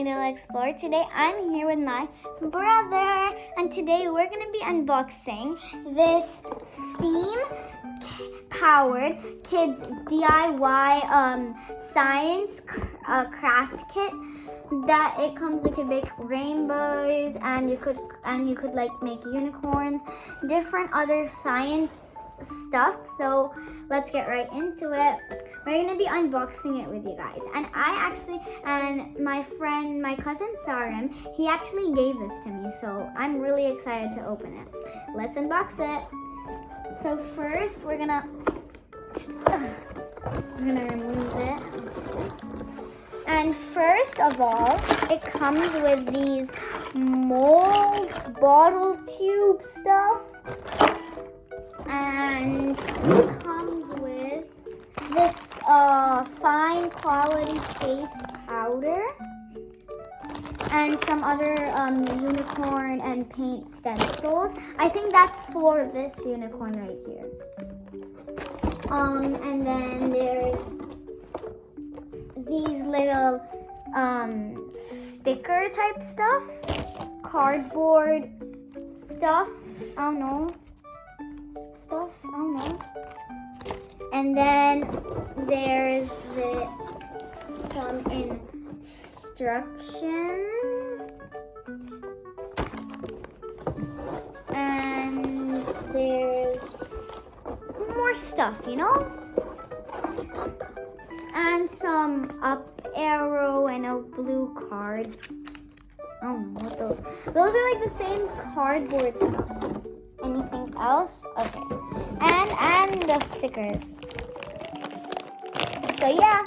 Vanilla Explorer. Today I'm here with my brother, and today we're going to be unboxing this Steam-powered kids DIY science craft kit. That it comes, you could make rainbows, and you could like make unicorns, different other science stuff. So let's get right into it. We're gonna be unboxing it with you guys, and my cousin Sarim, he actually gave this to me, so I'm really excited to open it. Let's unbox it. So first we're gonna remove it, and first of all it comes with these molds, bottle tube stuff. And it comes with this fine quality paste powder and some other unicorn and paint stencils. I think that's for this unicorn right here. And then there's these little sticker type stuff, cardboard stuff. I don't know. And then there's some instructions, and there's some more stuff, and some up arrow and a blue card. I don't know what those are, like the same cardboard stuff. Anything else? Okay. And the stickers. So yeah,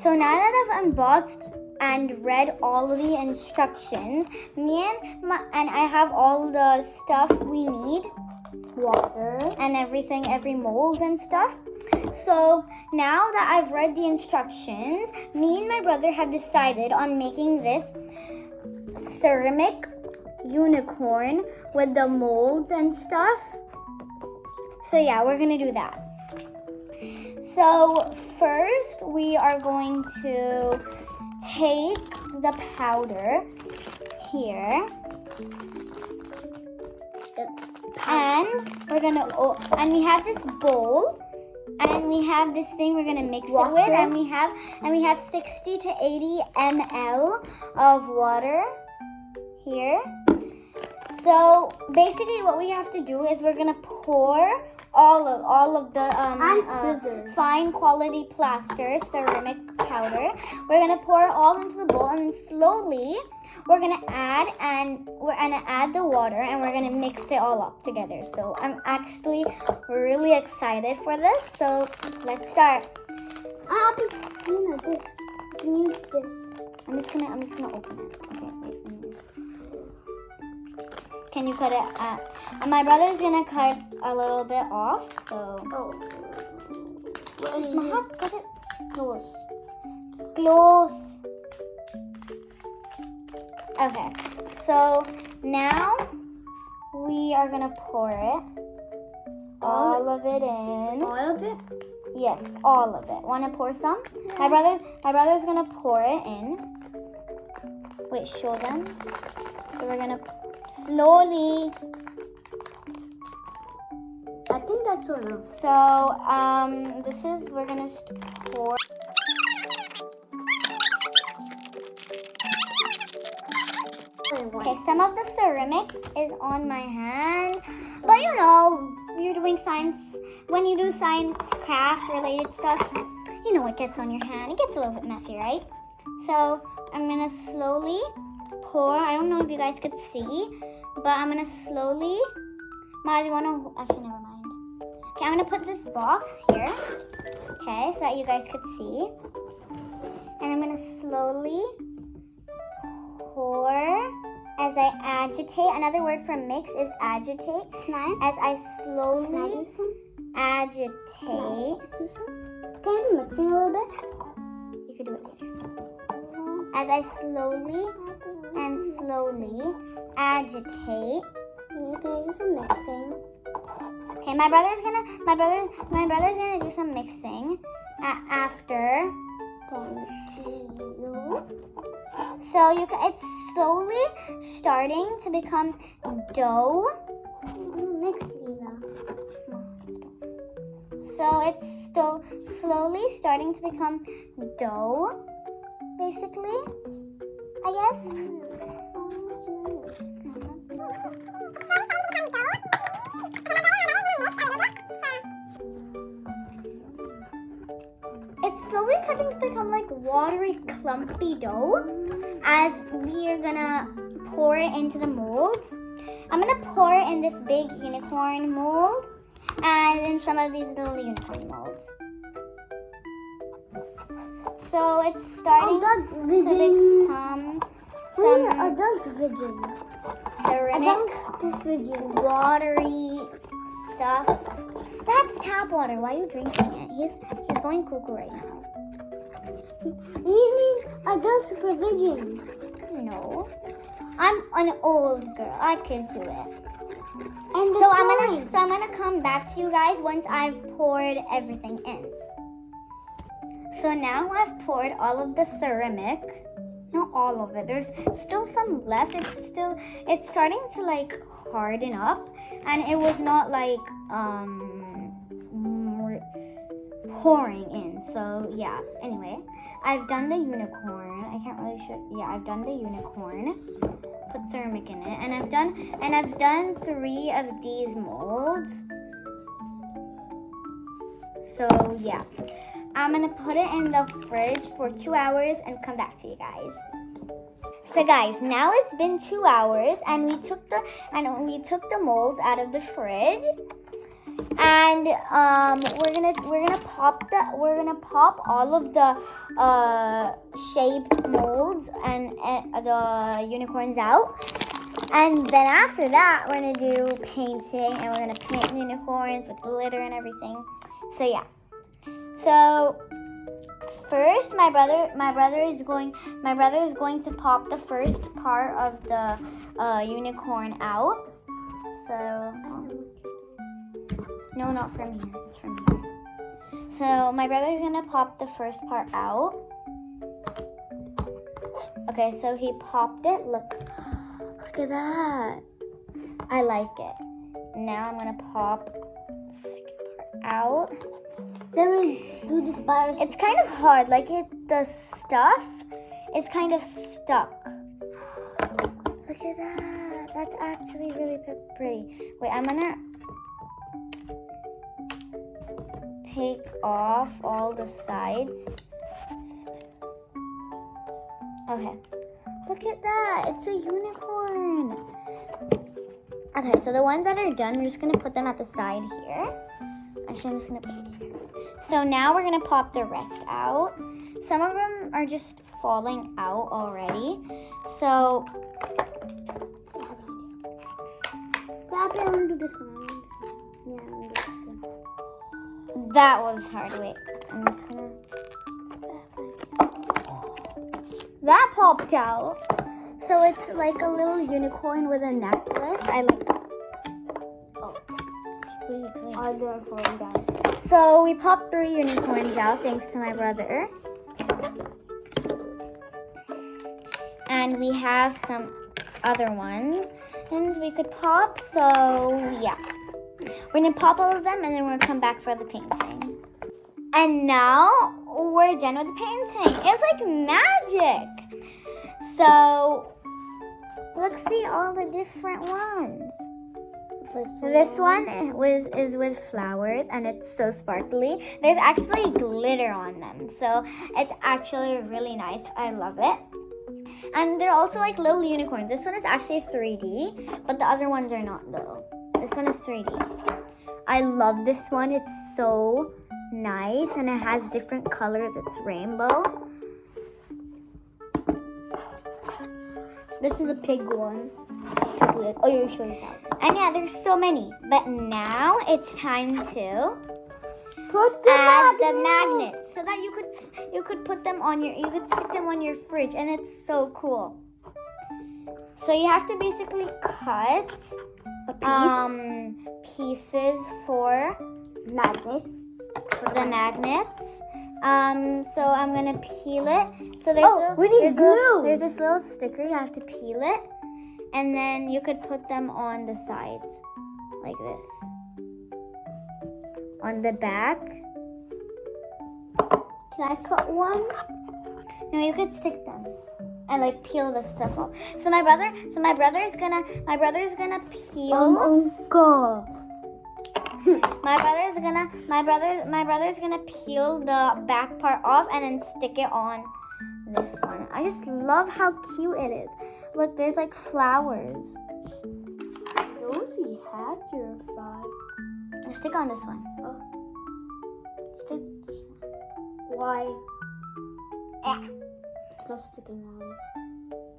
so now that I've unboxed and read all of the instructions, and I have all the stuff we need, water and everything, every mold and stuff. So now that I've read the instructions, me and my brother have decided on making this ceramic unicorn with the molds and stuff. So yeah, we're gonna do that. So first we are going to take the powder here, and we have this bowl, and we have this thing we're gonna mix it with, and we have 60 to 80 ml of water here. So basically what we have to do is we're gonna pour all of the fine quality plaster ceramic powder. We're gonna pour it all into the bowl, and then slowly we're gonna add the water, and we're gonna mix it all up together. So I'm actually really excited for this. So let's start. This. You can use this. I'm just gonna open it. Okay, wait. Can you cut it? My brother's gonna cut a little bit off, so. Mahat, cut it close. Okay, so now we are gonna pour it. All of it in. All of it? Yes, all of it. Wanna pour some? My brother's gonna pour it in. Wait, show them. So we're gonna slowly. I think that's enough. So we're gonna just pour. Okay, some of the ceramic is on my hand, but you're doing science. When you do science craft related stuff, it gets on your hand. It gets a little bit messy, right? So I'm gonna slowly pour. I don't know if you guys could see, but I'm gonna slowly. Actually, never mind. Okay, I'm gonna put this box here. Okay, so that you guys could see, and I'm gonna slowly pour as I agitate. Another word for mix is agitate. As I slowly agitate. Can I do mixing a little bit? You could do it later. As I slowly agitate. You can do some mixing. Okay, my brother's gonna do some mixing after Thank you. So it's slowly starting to become dough. Next, Lila. So it's slowly starting to become dough, basically, I guess. It's slowly starting to become like watery, clumpy dough as we are gonna pour it into the molds. I'm gonna pour it in this big unicorn mold and in some of these little unicorn molds. So it's starting to become some adult vision. ceramic, watery stuff. That's tap water. Why are you drinking it? He's going cuckoo right now. We need adult supervision. No, I'm an old girl. I can do it. And So I'm gonna come back to you guys once I've poured everything in. So now I've poured all of the ceramic. Not all of it. There's still some left. It's starting to like harden up, and it was not like pouring in. So yeah. Anyway, I've done the unicorn. I can't really show. Yeah, I've done the unicorn. Put ceramic in it, and I've done 3 of these molds. So yeah. I'm gonna put it in the fridge for 2 hours and come back to you guys. So guys, now it's been 2 hours and we took the molds out of the fridge, and we're gonna pop all of the shaped molds and the unicorns out. And then after that, we're gonna do painting, and we're gonna paint the unicorns with glitter and everything. So yeah. So first, my brother is going to pop the first part of the unicorn out. So no, not from here. It's from here. So my brother's gonna pop the first part out. Okay, so he popped it. Look at that. I like it. Now I'm gonna pop the second part out. Then we do this by ourselves. It's kind of hard. Like the stuff is kind of stuck. Look at that. That's actually really pretty. Wait, I'm gonna take off all the sides. Okay. Look at that. It's a unicorn. Okay, so the ones that are done, we're just gonna put them at the side here. Actually, I'm just gonna put it here. So now we're gonna pop the rest out. Some of them are just falling out already. So Papi, I want to do this one. Yeah, I want to do this one. that was hard. Wait, I'm just gonna. That popped out. So it's like a little unicorn with a necklace. I like that. Oh, please. They're falling down. So we popped 3 unicorns out thanks to my brother. And we have some other ones and we could pop. So yeah, we're gonna pop all of them and then we're gonna come back for the painting. And now we're done with the painting. It was like magic. So let's see all the different ones. This one is with flowers and it's so sparkly. There's actually glitter on them, so it's actually really nice. I love it. And they're also like little unicorns. This one is actually 3D, but the other ones are not though. This one is 3D. I love this one. It's so nice and it has different colors. It's rainbow. This is a pig one. Oh, you're showing that. And yeah, there's so many. But now it's time to Put the add magnet. the magnets so that you could put them on you could stick them on your fridge, and it's so cool. So you have to basically cut pieces for magnet. the magnets. So I'm gonna peel it. So there's we need glue. There's this little sticker. You have to peel it, and then you could put them on the sides, like this. On the back. Can I cut one? No, you could stick them and like peel the stuff off. So my brother's gonna peel. Uncle. My brother's gonna peel the back part off and then stick it on this one. I just love how cute it is. Look, there's like flowers. Rosie had your flag. Stick on this one. Oh. Stick. Why? Yeah. It's not sticking on.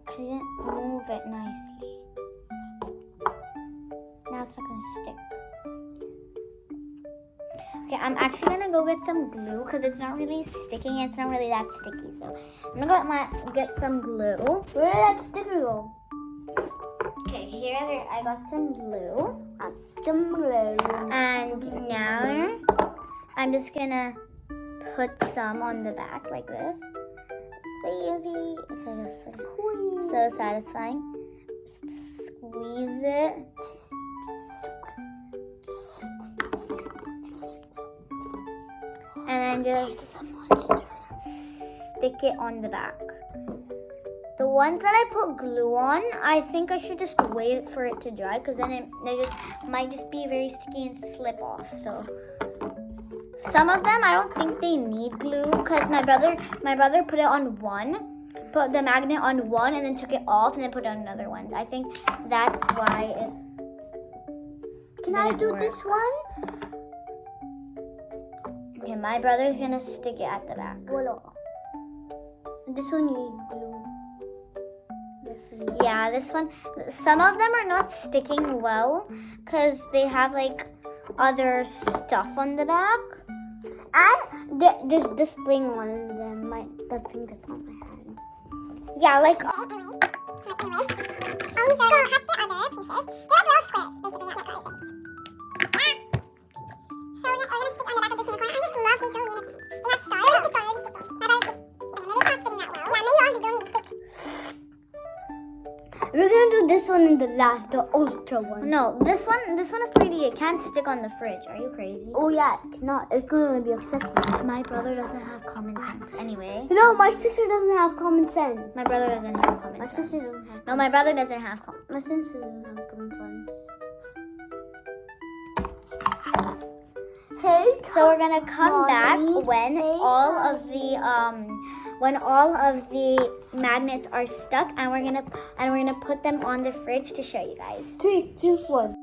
Cause you didn't move it nicely. Now it's not gonna stick. Okay, I'm actually gonna go get some glue because it's not really sticking. It's not really that sticky. So I'm gonna get some glue. Where did that sticker go? Okay, here I got some glue. Some glue. And now I'm just gonna put some on the back like this. Squeezy. Okay, this is so satisfying. Squeeze it. And then just stick it on the back. The ones that I put glue on, I think I should just wait for it to dry because then they just might just be very sticky and slip off. So some of them I don't think they need glue because my brother put it on one, put the magnet on one and then took it off and then put it on another one. I think that's why it. Can I do this one? Okay, my brother's gonna stick it at the back. Voila. This one you need glue. Yeah, this one. Some of them are not sticking well because they have like other stuff on the back. And this spring one of them the thing that's on my hand. Yeah, like. We're gonna do this one in the last, the ultra one. No, this one is 3D. It can't stick on the fridge. Are you crazy? Oh yeah, it cannot. It's gonna be a second. My brother doesn't have common sense. Anyway. No, my sister doesn't have common sense. My brother doesn't have common My sense. sister doesn't have. No, my brother doesn't have common My sister doesn't have common sense. Hey, So we're gonna come back Mommy. when Hey, all of the magnets are stuck, and we're gonna put them on the fridge to show you guys. 3, 2, 1.